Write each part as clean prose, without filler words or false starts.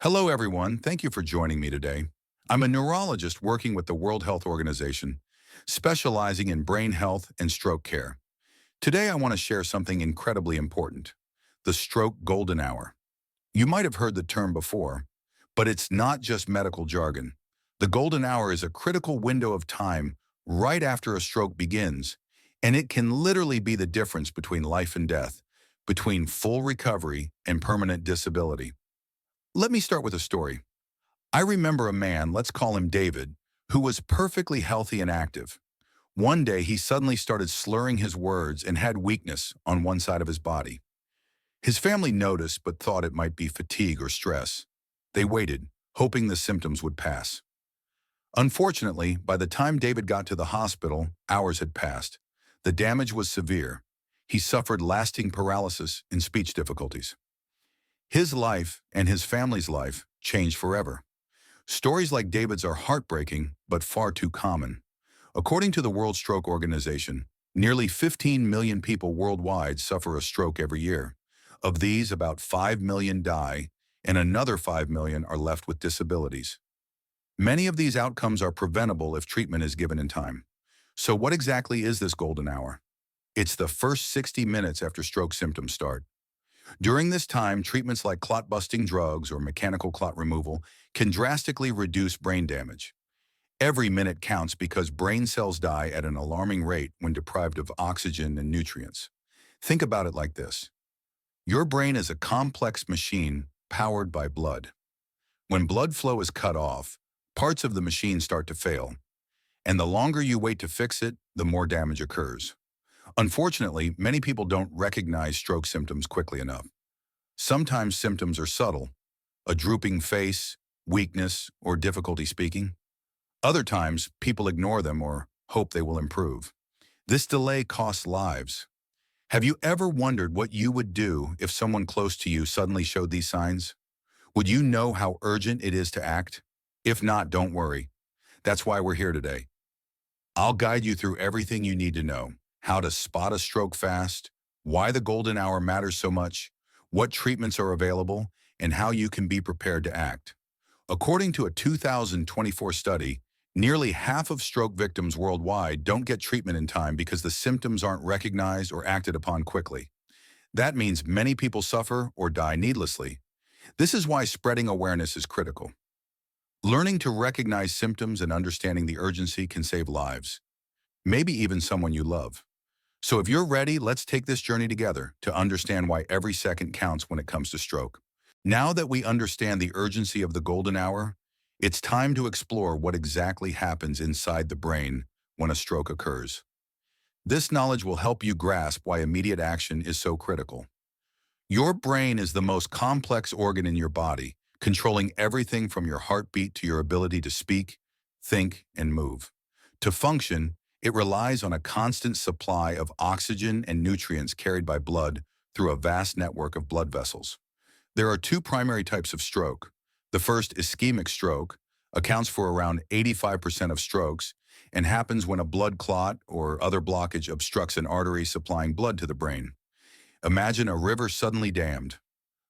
Hello, everyone. Thank you for joining me today. I'm a neurologist working with the World Health Organization, specializing in brain health and stroke care. Today, I want to share something incredibly important, the stroke golden hour. You might have heard the term before, but it's not just medical jargon. The golden hour is a critical window of time right after a stroke begins, and it can literally be the difference between life and death, between full recovery and permanent disability. Let me start with a story. I remember a man, let's call him David, who was perfectly healthy and active. One day, he suddenly started slurring his words and had weakness on one side of his body. His family noticed but thought it might be fatigue or stress. They waited, hoping the symptoms would pass. Unfortunately, by the time David got to the hospital, hours had passed. The damage was severe. He suffered lasting paralysis and speech difficulties. His life and his family's life changed forever. Stories like David's are heartbreaking, but far too common. According to the World Stroke Organization, nearly 15 million people worldwide suffer a stroke every year. Of these, about 5 million die, and another 5 million are left with disabilities. Many of these outcomes are preventable if treatment is given in time. So what exactly is this golden hour? It's the first 60 minutes after stroke symptoms start. During this time, treatments like clot-busting drugs or mechanical clot removal can drastically reduce brain damage. Every minute counts because brain cells die at an alarming rate when deprived of oxygen and nutrients. Think about it like this. Your brain is a complex machine powered by blood. When blood flow is cut off, parts of the machine start to fail, and the longer you wait to fix it, the more damage occurs. Unfortunately, many people don't recognize stroke symptoms quickly enough. Sometimes symptoms are subtle, a drooping face, weakness, or difficulty speaking. Other times, people ignore them or hope they will improve. This delay costs lives. Have you ever wondered what you would do if someone close to you suddenly showed these signs? Would you know how urgent it is to act? If not, don't worry. That's why we're here today. I'll guide you through everything you need to know: how to spot a stroke fast, why the golden hour matters so much, what treatments are available, and how you can be prepared to act. According to a 2024 study, nearly half of stroke victims worldwide don't get treatment in time because the symptoms aren't recognized or acted upon quickly. That means many people suffer or die needlessly. This is why spreading awareness is critical. Learning to recognize symptoms and understanding the urgency can save lives, maybe even someone you love. So if you're ready, let's take this journey together to understand why every second counts when it comes to stroke. Now that we understand the urgency of the golden hour, it's time to explore what exactly happens inside the brain when a stroke occurs. This knowledge will help you grasp why immediate action is so critical. Your brain is the most complex organ in your body, controlling everything from your heartbeat to your ability to speak, think, and move. To function, it relies on a constant supply of oxygen and nutrients carried by blood through a vast network of blood vessels. There are two primary types of stroke. The first, ischemic stroke, accounts for around 85% of strokes and happens when a blood clot or other blockage obstructs an artery supplying blood to the brain. Imagine a river suddenly dammed.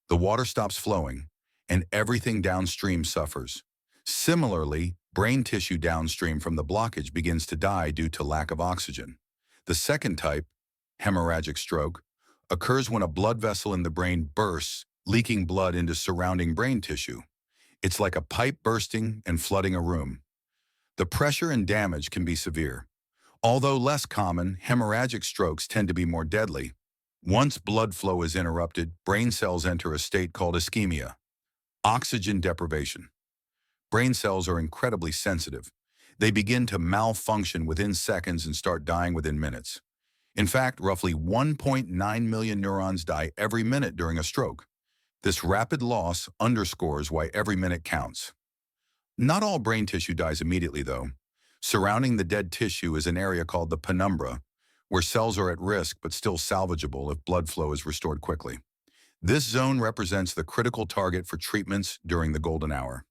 The water stops flowing, and everything downstream suffers. Similarly, brain tissue downstream from the blockage begins to die due to lack of oxygen. The second type, hemorrhagic stroke, occurs when a blood vessel in the brain bursts, leaking blood into surrounding brain tissue. It's like a pipe bursting and flooding a room. The pressure and damage can be severe. Although less common, hemorrhagic strokes tend to be more deadly. Once blood flow is interrupted, brain cells enter a state called ischemia, oxygen deprivation. Brain cells are incredibly sensitive. They begin to malfunction within seconds and start dying within minutes. In fact, roughly 1.9 million neurons die every minute during a stroke. This rapid loss underscores why every minute counts. Not all brain tissue dies immediately, though. Surrounding the dead tissue is an area called the penumbra, where cells are at risk but still salvageable if blood flow is restored quickly. This zone represents the critical target for treatments during the golden hour.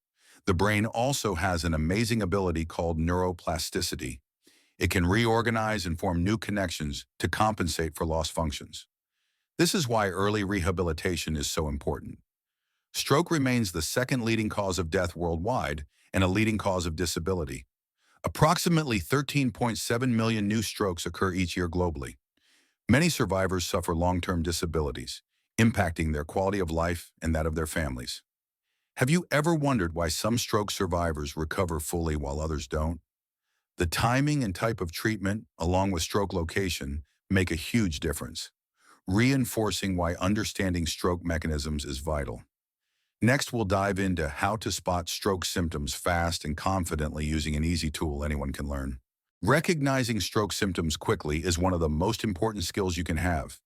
The brain also has an amazing ability called neuroplasticity. It can reorganize and form new connections to compensate for lost functions. This is why early rehabilitation is so important. Stroke remains the second leading cause of death worldwide and a leading cause of disability. Approximately 13.7 million new strokes occur each year globally. Many survivors suffer long-term disabilities, impacting their quality of life and that of their families. Have you ever wondered why some stroke survivors recover fully while others don't? The timing and type of treatment, along with stroke location, make a huge difference, reinforcing why understanding stroke mechanisms is vital. Next, we'll dive into how to spot stroke symptoms fast and confidently using an easy tool anyone can learn. Recognizing stroke symptoms quickly is one of the most important skills you can have.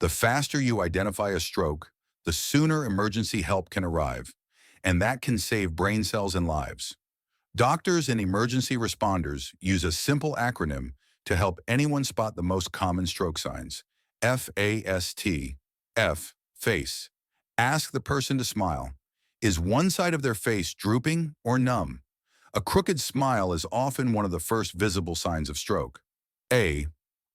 The faster you identify a stroke, the sooner emergency help can arrive, and that can save brain cells and lives. Doctors and emergency responders use a simple acronym to help anyone spot the most common stroke signs. FAST. F. Face. Ask the person to smile. Is one side of their face drooping or numb? A crooked smile is often one of the first visible signs of stroke. A.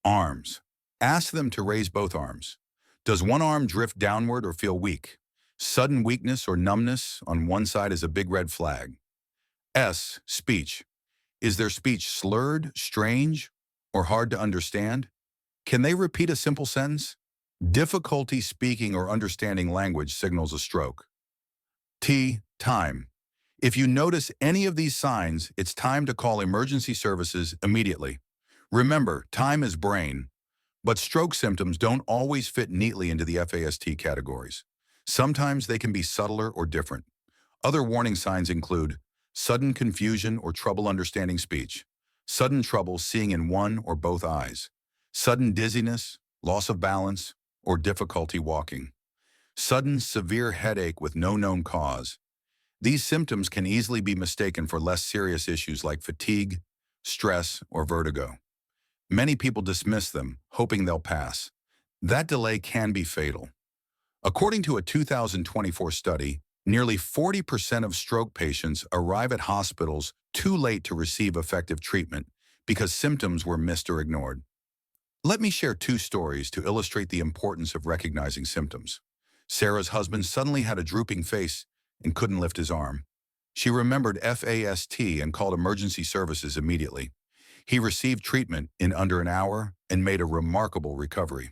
Arms. Ask them to raise both arms. Does one arm drift downward or feel weak? Sudden weakness or numbness on one side is a big red flag. S. Speech. Is their speech slurred, strange, or hard to understand? Can they repeat a simple sentence? Difficulty speaking or understanding language signals a stroke. T. Time. If you notice any of these signs, it's time to call emergency services immediately. Remember, time is brain, but stroke symptoms don't always fit neatly into the FAST categories. Sometimes they can be subtler or different. Other warning signs include sudden confusion or trouble understanding speech, sudden trouble seeing in one or both eyes, sudden dizziness, loss of balance, or difficulty walking, sudden severe headache with no known cause. These symptoms can easily be mistaken for less serious issues like fatigue, stress, or vertigo. Many people dismiss them, hoping they'll pass. That delay can be fatal. According to a 2024 study, nearly 40% of stroke patients arrive at hospitals too late to receive effective treatment because symptoms were missed or ignored. Let me share two stories to illustrate the importance of recognizing symptoms. Sarah's husband suddenly had a drooping face and couldn't lift his arm. She remembered FAST and called emergency services immediately. He received treatment in under an hour and made a remarkable recovery.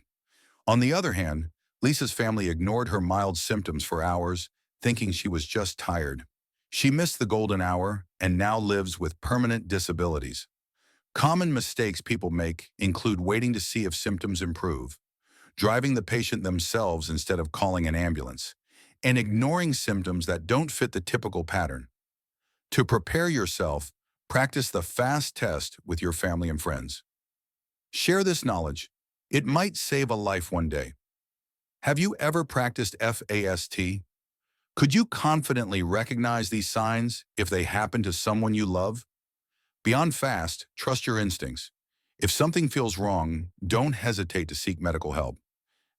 On the other hand, Lisa's family ignored her mild symptoms for hours, thinking she was just tired. She missed the golden hour and now lives with permanent disabilities. Common mistakes people make include waiting to see if symptoms improve, driving the patient themselves instead of calling an ambulance, and ignoring symptoms that don't fit the typical pattern. To prepare yourself, practice the FAST test with your family and friends. Share this knowledge. It might save a life one day. Have you ever practiced FAST? Could you confidently recognize these signs if they happen to someone you love? Beyond FAST, trust your instincts. If something feels wrong, don't hesitate to seek medical help.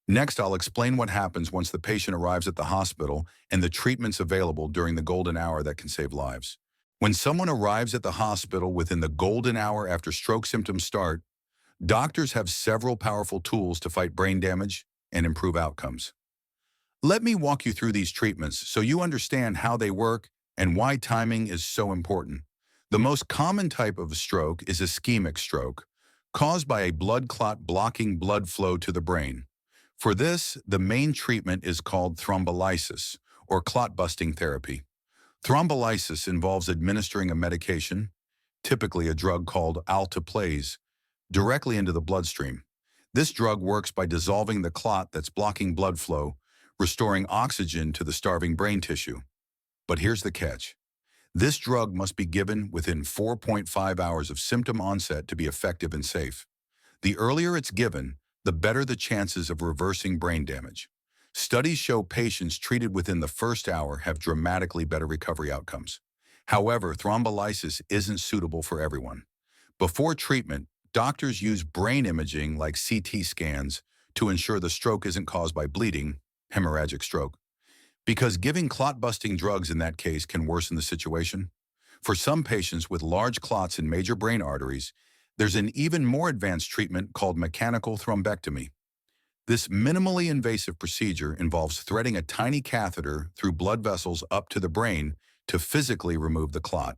Next, I'll explain what happens once the patient arrives at the hospital and the treatments available during the golden hour that can save lives. When someone arrives at the hospital within the golden hour after stroke symptoms start, doctors have several powerful tools to fight brain damage and improve outcomes. Let me walk you through these treatments so you understand how they work and why timing is so important. The most common type of stroke is ischemic stroke, caused by a blood clot blocking blood flow to the brain. For this, the main treatment is called thrombolysis, or clot-busting therapy. Thrombolysis involves administering a medication, typically a drug called alteplase, directly into the bloodstream. This drug works by dissolving the clot that's blocking blood flow, restoring oxygen to the starving brain tissue. But here's the catch. This drug must be given within 4.5 hours of symptom onset to be effective and safe. The earlier it's given, the better the chances of reversing brain damage. Studies show patients treated within the first hour have dramatically better recovery outcomes. However, thrombolysis isn't suitable for everyone. Before treatment, doctors use brain imaging like CT scans to ensure the stroke isn't caused by bleeding, hemorrhagic stroke, because giving clot-busting drugs in that case can worsen the situation. For some patients with large clots in major brain arteries, there's an even more advanced treatment called mechanical thrombectomy. This minimally invasive procedure involves threading a tiny catheter through blood vessels up to the brain to physically remove the clot.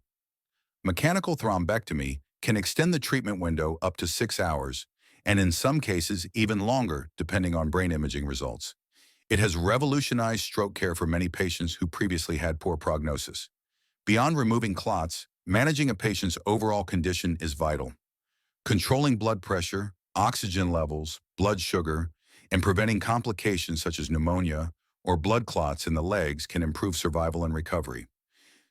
Mechanical thrombectomy can extend the treatment window up to 6 hours, and in some cases even longer depending on brain imaging results. It has revolutionized stroke care for many patients who previously had poor prognosis. Beyond removing clots, managing a patient's overall condition is vital. Controlling blood pressure, oxygen levels, blood sugar, and preventing complications such as pneumonia or blood clots in the legs can improve survival and recovery.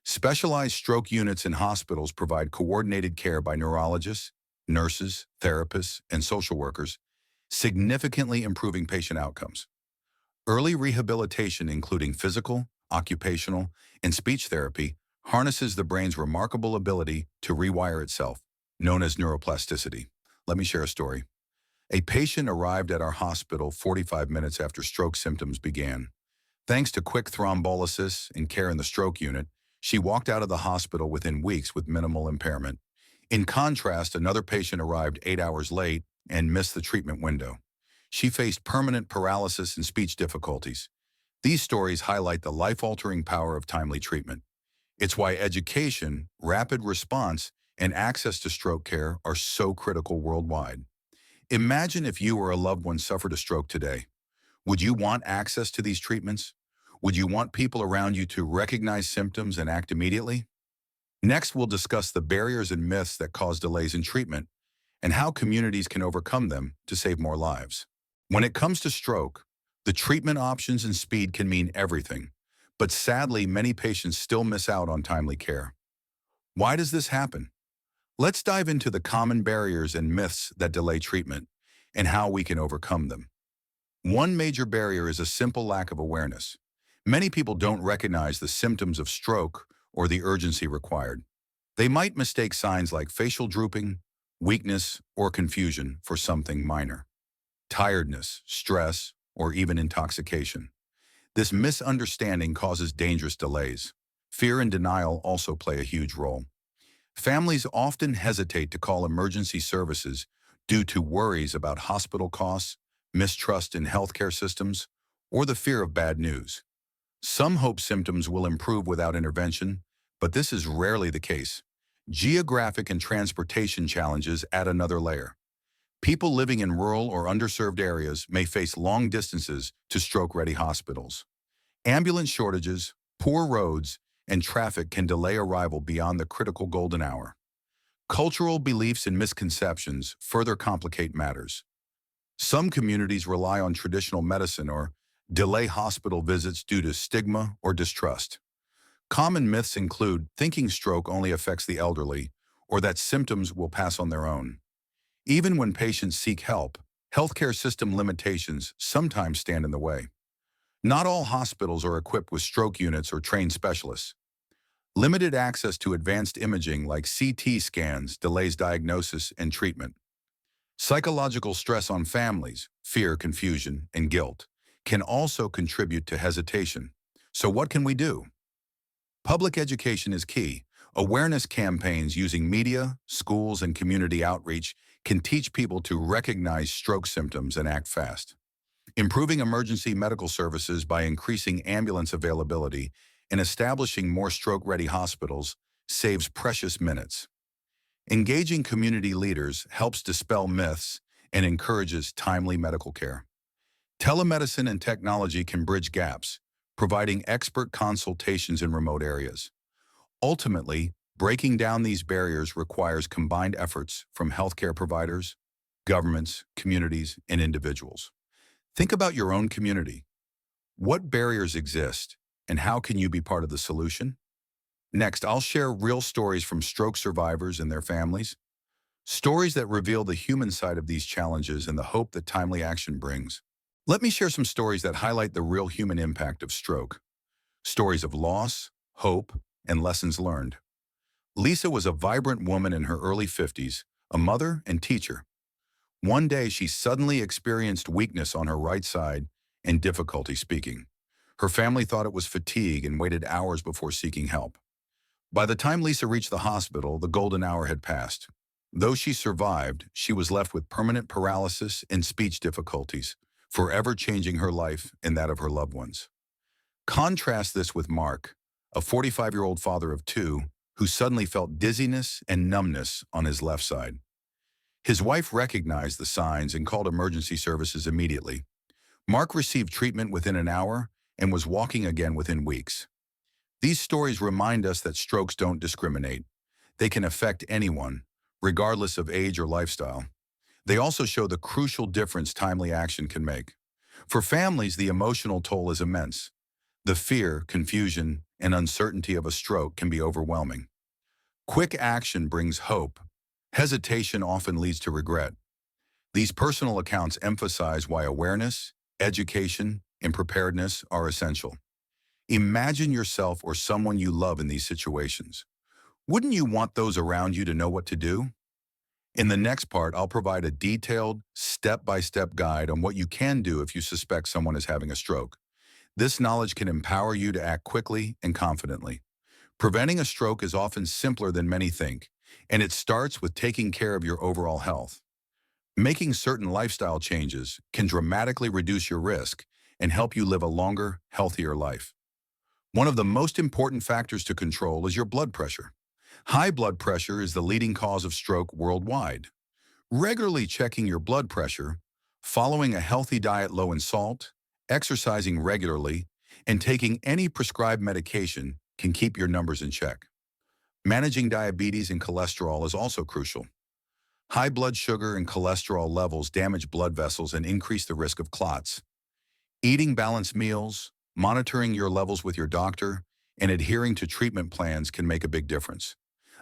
Specialized stroke units in hospitals provide coordinated care by neurologists, nurses, therapists, and social workers, significantly improving patient outcomes. Early rehabilitation, including physical, occupational, and speech therapy, harnesses the brain's remarkable ability to rewire itself, known as neuroplasticity. Let me share a story. A patient arrived at our hospital 45 minutes after stroke symptoms began. Thanks to quick thrombolysis and care in the stroke unit, she walked out of the hospital within weeks with minimal impairment. In contrast, another patient arrived 8 hours late and missed the treatment window. She faced permanent paralysis and speech difficulties. These stories highlight the life-altering power of timely treatment. It's why education, rapid response, and access to stroke care are so critical worldwide. Imagine if you or a loved one suffered a stroke today. Would you want access to these treatments? Would you want people around you to recognize symptoms and act immediately? Next, we'll discuss the barriers and myths that cause delays in treatment and how communities can overcome them to save more lives. When it comes to stroke, the treatment options and speed can mean everything, but sadly, many patients still miss out on timely care. Why does this happen? Let's dive into the common barriers and myths that delay treatment and how we can overcome them. One major barrier is a simple lack of awareness. Many people don't recognize the symptoms of stroke or the urgency required. They might mistake signs like facial drooping, weakness, or confusion for something minor. Tiredness, stress, or even intoxication. This misunderstanding causes dangerous delays. Fear and denial also play a huge role. Families often hesitate to call emergency services due to worries about hospital costs, mistrust in healthcare systems, or the fear of bad news. Some hope symptoms will improve without intervention, but this is rarely the case. Geographic and transportation challenges add another layer. People living in rural or underserved areas may face long distances to stroke-ready hospitals. Ambulance shortages, poor roads, and traffic can delay arrival beyond the critical golden hour. Cultural beliefs and misconceptions further complicate matters. Some communities rely on traditional medicine or delay hospital visits due to stigma or distrust. Common myths include thinking stroke only affects the elderly or that symptoms will pass on their own. Even when patients seek help, healthcare system limitations sometimes stand in the way. Not all hospitals are equipped with stroke units or trained specialists. Limited access to advanced imaging like CT scans delays diagnosis and treatment. Psychological stress on families, fear, confusion, and guilt can also contribute to hesitation. So what can we do? Public education is key. Awareness campaigns using media, schools, and community outreach can teach people to recognize stroke symptoms and act fast. Improving emergency medical services by increasing ambulance availability and establishing more stroke-ready hospitals saves precious minutes. Engaging community leaders helps dispel myths and encourages timely medical care. Telemedicine and technology can bridge gaps, providing expert consultations in remote areas. Ultimately, breaking down these barriers requires combined efforts from healthcare providers, governments, communities, and individuals. Think about your own community. What barriers exist, and how can you be part of the solution? Next, I'll share real stories from stroke survivors and their families. Stories that reveal the human side of these challenges and the hope that timely action brings. Let me share some stories that highlight the real human impact of stroke. Stories of loss, hope, and lessons learned. Lisa was a vibrant woman in her early 50s, a mother and teacher. One day, she suddenly experienced weakness on her right side and difficulty speaking. Her family thought it was fatigue and waited hours before seeking help. By the time Lisa reached the hospital, the golden hour had passed. Though she survived, she was left with permanent paralysis and speech difficulties forever changing her life and that of her loved ones. Contrast this with Mark, a 45-year-old father of two who suddenly felt dizziness and numbness on his left side. His wife recognized the signs and called emergency services immediately. Mark received treatment within an hour and was walking again within weeks. These stories remind us that strokes don't discriminate. They can affect anyone, regardless of age or lifestyle. They also show the crucial difference timely action can make. For families, the emotional toll is immense. The fear, confusion, and uncertainty of a stroke can be overwhelming. Quick action brings hope. Hesitation often leads to regret. These personal accounts emphasize why awareness, education, and preparedness are essential. Imagine yourself or someone you love in these situations. Wouldn't you want those around you to know what to do? In the next part, I'll provide a detailed, step-by-step guide on what you can do if you suspect someone is having a stroke. This knowledge can empower you to act quickly and confidently. Preventing a stroke is often simpler than many think, and it starts with taking care of your overall health. Making certain lifestyle changes can dramatically reduce your risk and help you live a longer, healthier life. One of the most important factors to control is your blood pressure. High blood pressure is the leading cause of stroke worldwide. Regularly checking your blood pressure, following a healthy diet low in salt, exercising regularly, and taking any prescribed medication can keep your numbers in check. Managing diabetes and cholesterol is also crucial. High blood sugar and cholesterol levels damage blood vessels and increase the risk of clots. Eating balanced meals, monitoring your levels with your doctor, and adhering to treatment plans can make a big difference.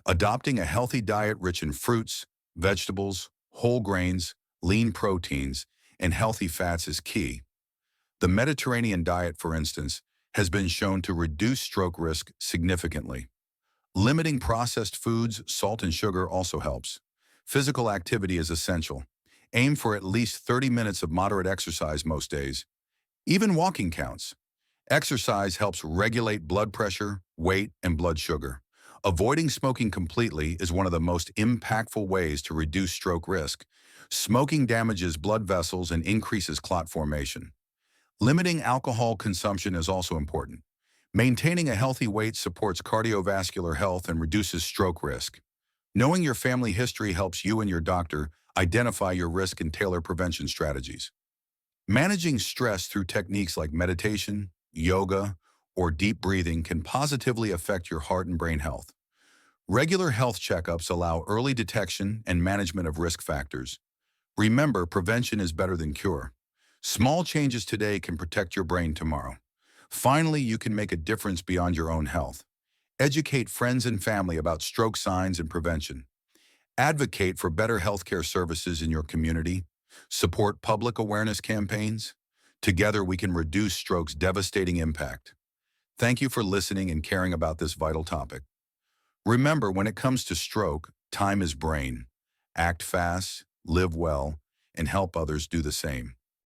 Adopting a healthy diet rich in fruits, vegetables, whole grains, lean proteins, and healthy fats is key. The Mediterranean diet, for instance, has been shown to reduce stroke risk significantly. Limiting processed foods, salt, and sugar also helps. Physical activity is essential. Aim for at least 30 minutes of moderate exercise most days. Even walking counts. Exercise helps regulate blood pressure, weight, and blood sugar. Avoiding smoking completely is one of the most impactful ways to reduce stroke risk. Smoking damages blood vessels and increases clot formation. Limiting alcohol consumption is also important. Maintaining a healthy weight supports cardiovascular health and reduces stroke risk. Knowing your family history helps you and your doctor identify your risk and tailor prevention strategies. Managing stress through techniques like meditation, yoga, or deep breathing can positively affect your heart and brain health. Regular health checkups allow early detection and management of risk factors. Remember, prevention is better than cure. Small changes today can protect your brain tomorrow. Finally, you can make a difference beyond your own health. Educate friends and family about stroke signs and prevention. Advocate for better healthcare services in your community. Support public awareness campaigns. Together, we can reduce stroke's devastating impact. Thank you for listening and caring about this vital topic. Remember, when it comes to stroke, time is brain. Act fast, live well, and help others do the same.